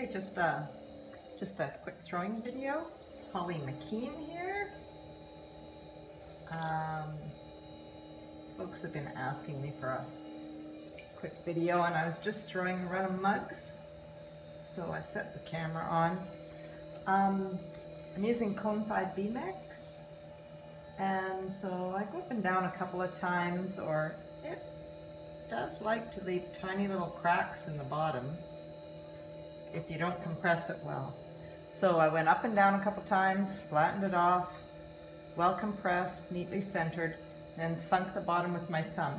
Okay, just a quick throwing video. Holly McKeen here. Folks have been asking me for a quick video, and I was just throwing a run of mugs, so I set the camera on. I'm using cone 5 B-Mix, and so I go up and down a couple of times, or it does like to leave tiny little cracks in the bottom if you don't compress it well. So I went up and down a couple times, flattened it off, well compressed, neatly centered, and sunk the bottom with my thumb.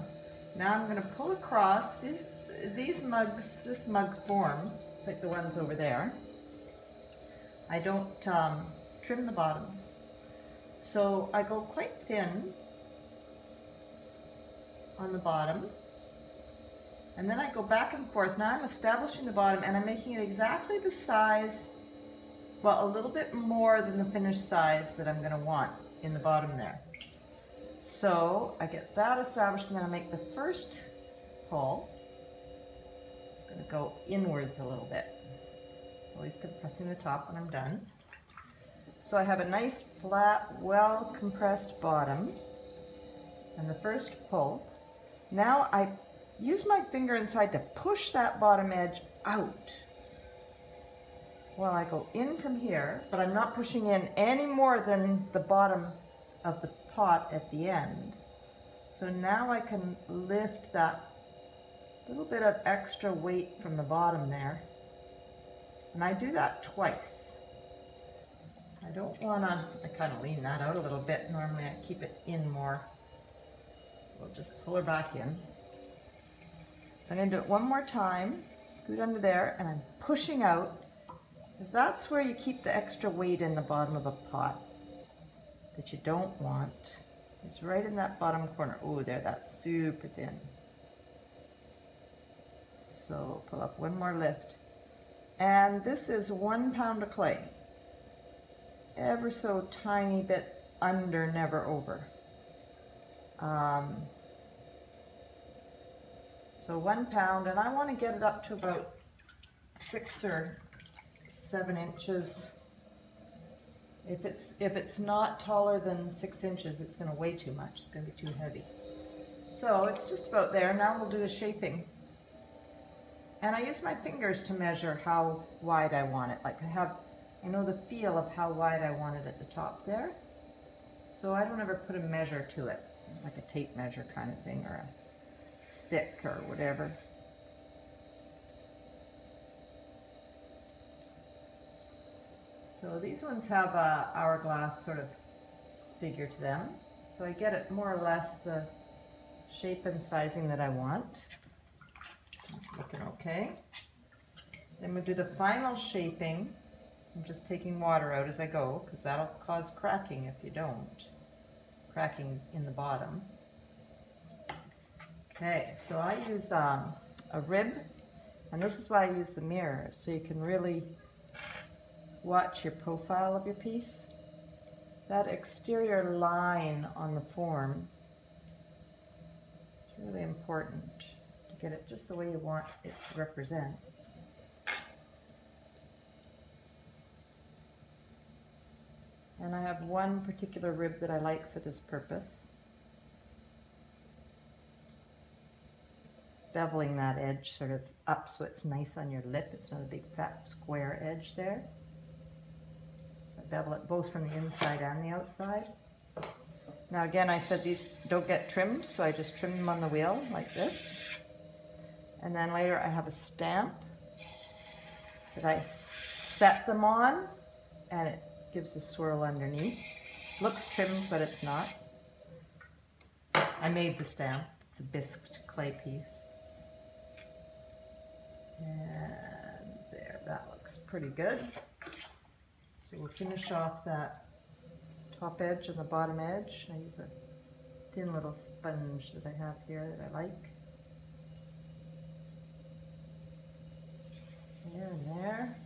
Now I'm going to pull across these mugs, this mug form, like the ones over there. I don't trim the bottoms. So I go quite thin on the bottom, and then I go back and forth. Now I'm establishing the bottom, and I'm making it exactly the size, well, a little bit more than the finished size that I'm going to want in the bottom there. So I get that established, and then I make the first pull. I'm going to go inwards a little bit. Always compressing the top when I'm done. So I have a nice, flat, well compressed bottom, and the first pull. Now I use my finger inside to push that bottom edge out. Well, I go in from here, but I'm not pushing in any more than the bottom of the pot at the end. So now I can lift that little bit of extra weight from the bottom there. And I do that twice. I don't want to, I kind of lean that out a little bit. Normally I keep it in more. We'll just pull her back in. So I'm going to do it one more time, scoot under there, and I'm pushing out, because that's where you keep the extra weight in the bottom of a pot that you don't want. It's right in that bottom corner. Oh, there, that's super thin. So pull up one more lift. And this is 1 pound of clay. Ever so tiny bit under, never over. So 1 pound, and I want to get it up to about 6 or 7 inches. If it's not taller than 6 inches, it's going to weigh too much. It's going to be too heavy. So it's just about there. Now we'll do the shaping. And I use my fingers to measure how wide I want it. Like I know the feel of how wide I want it at the top there. So I don't ever put a measure to it, like a tape measure kind of thing, or a stick or whatever. So these ones have a hourglass sort of figure to them. So I get it more or less the shape and sizing that I want. It's looking okay. Then we'll do the final shaping. I'm just taking water out as I go, because that'll cause cracking if you don't. Cracking in the bottom. Okay, so I use a rib, and this is why I use the mirror, so you can really watch your profile of your piece. That exterior line on the form is really important to get it just the way you want it to represent. And I have one particular rib that I like for this purpose. Beveling that edge sort of up so it's nice on your lip. It's not a big fat square edge there. So I bevel it both from the inside and the outside. Now again, I said these don't get trimmed, so I just trim them on the wheel like this. And then later I have a stamp that I set them on, and it gives a swirl underneath. Looks trimmed, but it's not. I made the stamp. It's a bisqued clay piece. And there, that looks pretty good. So we'll finish off that top edge and the bottom edge. I use a thin little sponge that I have here that I like. There and there.